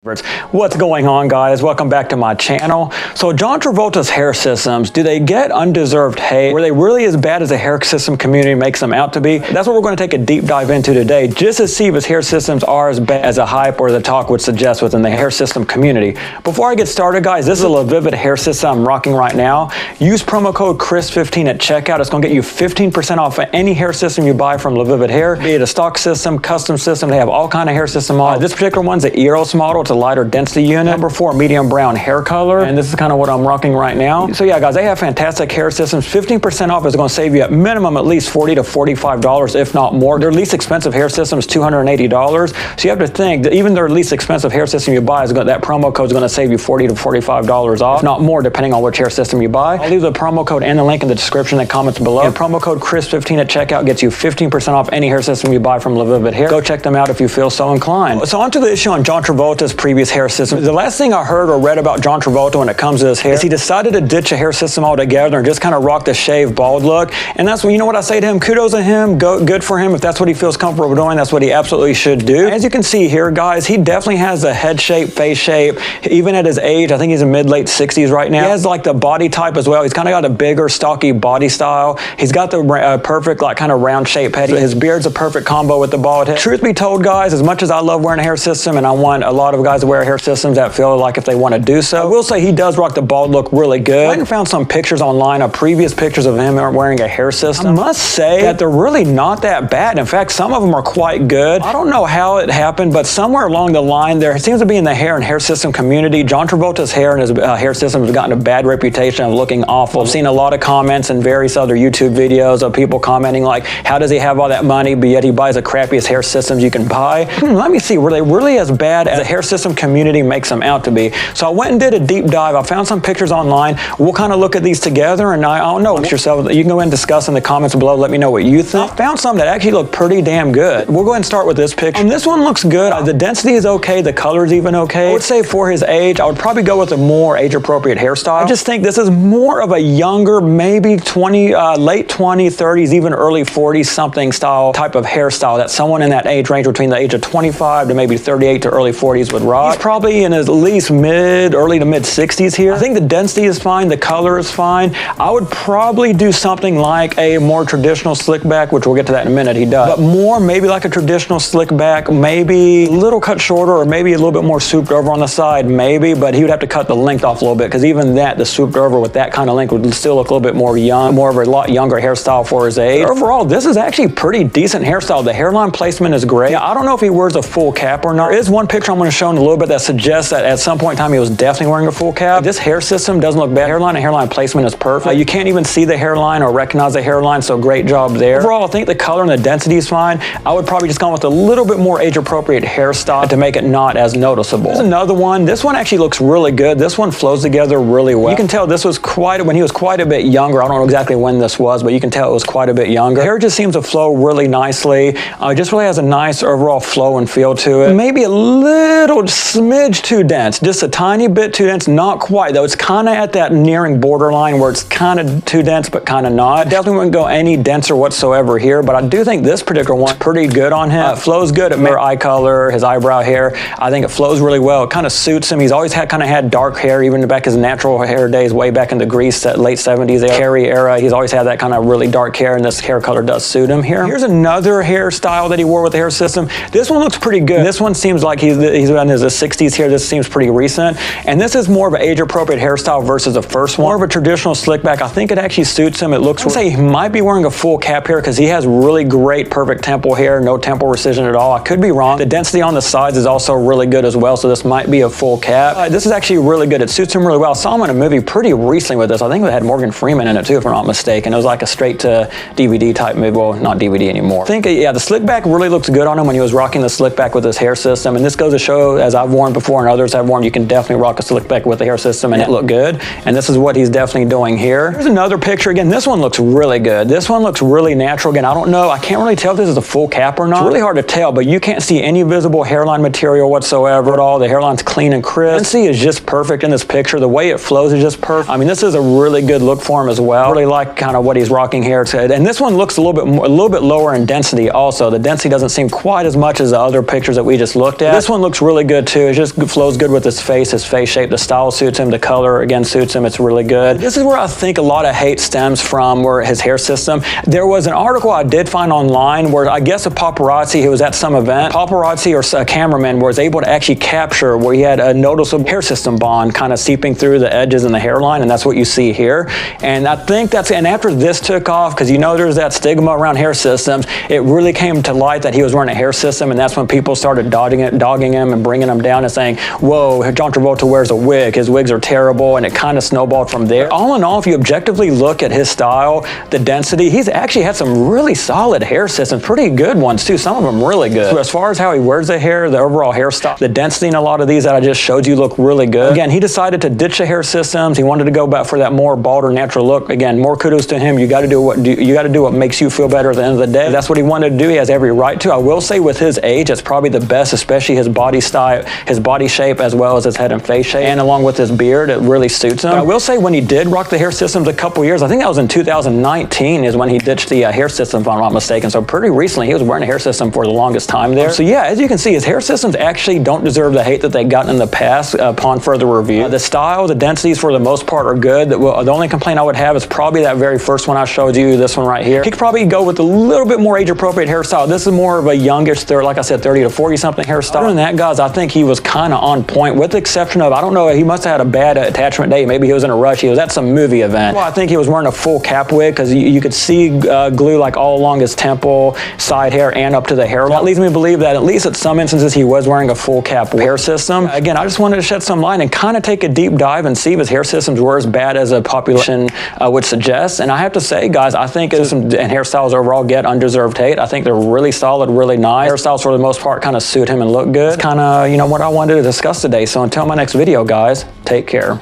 What's going on, guys? Welcome back to my channel. So John Travolta's hair systems, do they get undeserved hate? Were they really as bad as the hair system community makes them out to be? That's what we're going to take a deep dive into today, just to see if his hair systems are as bad as the hype or the talk would suggest within the hair system community. Before I get started, guys, this is a Vivid hair system I'm rocking right now. Use promo code CHRIS15 at checkout. It's going to get you 15% off of any hair system you buy from Vivid Hair, be it a stock system, custom system. They have all kind of hair system models. This particular one's the Eros model. It's a lighter density unit. Number 4, medium brown hair color, and this is kind of what I'm rocking right now. So yeah, guys, they have fantastic hair systems. 15% off is going to save you at minimum at least $40 to $45, if not more. Their least expensive hair system is $280. So you have to think that even their least expensive hair system you buy is that promo code is going to save you $40 to $45 off, if not more, depending on which hair system you buy. I'll leave the promo code and the link in the description and comments below. And promo code CHRIS15 at checkout gets you 15% off any hair system you buy from Vivid Hair. Go check them out if you feel so inclined. So on to the issue on John Travolta's previous hair system. The last thing I heard or read about John Travolta when it comes to his hair is he decided to ditch a hair system altogether and just kind of rock the shaved bald look. And that's when, you know what I say to him, kudos to him, good for him. If that's what he feels comfortable doing, that's what he absolutely should do. As you can see here, guys, he definitely has the head shape, face shape. Even at his age, I think he's in mid-late 60s right now. He has like the body type as well. He's kind of got a bigger, stocky body style. He's got the perfect, like, kind of round shape head. His beard's a perfect combo with the bald head. Truth be told, guys, as much as I love wearing a hair system, and I want a lot of guys to wear hair systems that feel like if they want to do so, I will say he does rock the bald look really good. I went and found some pictures online of previous pictures of him wearing a hair system. I must say that they're really not that bad. In fact, some of them are quite good. I don't know how it happened, but somewhere along the line there, it seems to be in the hair system community, John Travolta's hair and his hair system has gotten a bad reputation of looking awful. I've seen a lot of comments and various other YouTube videos of people commenting like, how does he have all that money, but yet he buys the crappiest hair systems you can buy? Let me see, were they really as bad as the hair system community makes them out to be? So I went and did a deep dive. I found some pictures online. We'll kind of look at these together, and I don't know, yourself, you can go ahead and discuss in the comments below. Let me know what you think. I found some that actually look pretty damn good. We'll go ahead and start with this picture. And this one looks good. The density is okay. The color is even okay. I would say for his age, I would probably go with a more age-appropriate hairstyle. I just think this is more of a younger, maybe late 20s, 30s, even early 40s something style type of hairstyle that someone in that age range between the age of 25 to maybe 38 to early 40s would rock. He's probably in his at least early to mid 60s here. I think the density is fine. The color is fine. I would probably do something like a more traditional slick back, which we'll get to that in a minute. He does. But more maybe like a traditional slick back, maybe a little cut shorter or maybe a little bit more souped over on the side, maybe, but he would have to cut the length off a little bit because even that, the souped over with that kind of length would still look a little bit more young, more of a lot younger hairstyle for his age. But overall, this is actually pretty decent hairstyle. The hairline placement is great. Now, I don't know if he wears a full cap or not. There is one picture I'm going to show in a little bit that suggests that at some point in time he was definitely wearing a full cap. This hair system doesn't look bad. Hairline and hairline placement is perfect. You can't even see the hairline or recognize the hairline, so great job there. Overall, I think the color and the density is fine. I would probably just go with a little bit more age-appropriate hairstyle to make it not as noticeable. There's another one. This one actually looks really good. This one flows together really well. You can tell this was when he was quite a bit younger. I don't know exactly when this was, but you can tell it was quite a bit younger. Hair just seems to flow really nicely. Just really has a nice overall flow and feel to it. Maybe a little smidge too dense, just a tiny bit too dense, not quite though. It's kind of at that nearing borderline where it's kind of too dense but kind of not. I definitely wouldn't go any denser whatsoever here, but I do think this particular one's pretty good on him. It flows good. It makes eye color, his eyebrow hair. I think it flows really well. It kind of suits him. He's always kind of had dark hair, even back his natural hair days, way back in the Grease, late 70s Carrie era. He's always had that kind of really dark hair, and this hair color does suit him here. Here's another hairstyle that he wore with the hair system. This one looks pretty good. This one seems like he's in his 60s here. This seems pretty recent, and this is more of an age-appropriate hairstyle versus the first one. More of a traditional slick back. I think it actually suits him. It looks, I'd say he might be wearing a full cap here because he has really great, perfect temple hair, no temple rescission at all. I could be wrong. The density on the sides is also really good as well, so this might be a full cap. This is actually really good. It suits him really well. I saw him in a movie pretty recently with this. I think it had Morgan Freeman in it too, if I'm not mistaken. It was like a straight to DVD type movie. Well, not DVD anymore. I think, yeah, the slick back really looks good on him when he was rocking the slick back with his hair system, and this goes to show, as I've worn before and others have worn, you can definitely rock a slick back with the hair system and it look good, and this is what he's definitely doing here. Here's another picture. Again, this one looks really good. This one looks really natural. Again, I don't know, I can't really tell if this is a full cap or not. It's really hard to tell, but you can't see any visible hairline material whatsoever at all. The hairline's clean and crisp. Density is just perfect in this picture. The way it flows is just perfect. I mean, this is a really good look for him as well. I really like kind of what he's rocking here. And this one looks a little bit lower in density also. The density doesn't seem quite as much as the other pictures that we just looked at. This one looks really good good too. It just flows good with his face shape. The style suits him. The color, again, suits him. It's really good. This is where I think a lot of hate stems from, where his hair system. There was an article I did find online where I guess a paparazzi who was at some event, paparazzi or a cameraman was able to actually capture where he had a noticeable hair system bond kind of seeping through the edges and the hairline, and that's what you see here. And I think and after this took off, because you know there's that stigma around hair systems, it really came to light that he was wearing a hair system, and that's when people started dogging him and bringing him down and saying, whoa, John Travolta wears a wig, his wigs are terrible, and it kind of snowballed from there. All in all, if you objectively look at his style, the density, he's actually had some really solid hair systems, pretty good ones too, some of them really good. So as far as how he wears the hair, the overall hairstyle, the density in a lot of these that I just showed you look really good. Again, he decided to ditch the hair systems. He wanted to go back for that more balder, natural look. Again, more kudos to him. You got to do what makes you feel better at the end of the day. That's what he wanted to do. He has every right to. I will say with his age, it's probably the best, especially his body style, his body shape, as well as his head and face shape, and along with his beard, it really suits him. But I will say when he did rock the hair systems a couple years, I think that was in 2019 is when he ditched the hair system, if I'm not mistaken. So pretty recently, he was wearing a hair system for the longest time there. So yeah, as you can see, his hair systems actually don't deserve the hate that they got in the past upon further review. The style, the densities for the most part are good. The only complaint I would have is probably that very first one I showed you, this one right here. He could probably go with a little bit more age-appropriate hairstyle. This is more of a youngish, like I said, 30 to 40-something hairstyle. Other than that, guys, I think he was kind of on point, with the exception of, I don't know, he must have had a bad attachment day. Maybe he was in a rush. He was at some movie event. Well, I think he was wearing a full cap wig, because you could see glue like all along his temple, side hair, and up to the hairline. That leads me to believe that at least at some instances he was wearing a full cap hair system. Again, I just wanted to shed some light and kind of take a deep dive and see if his hair systems were as bad as a population would suggest. And I have to say, guys, I think and hairstyles overall get undeserved hate. I think they're really solid, really nice. Hairstyles for the most part kind of suit him and look good. It's kind of, what I wanted to discuss today. So until my next video, guys, take care.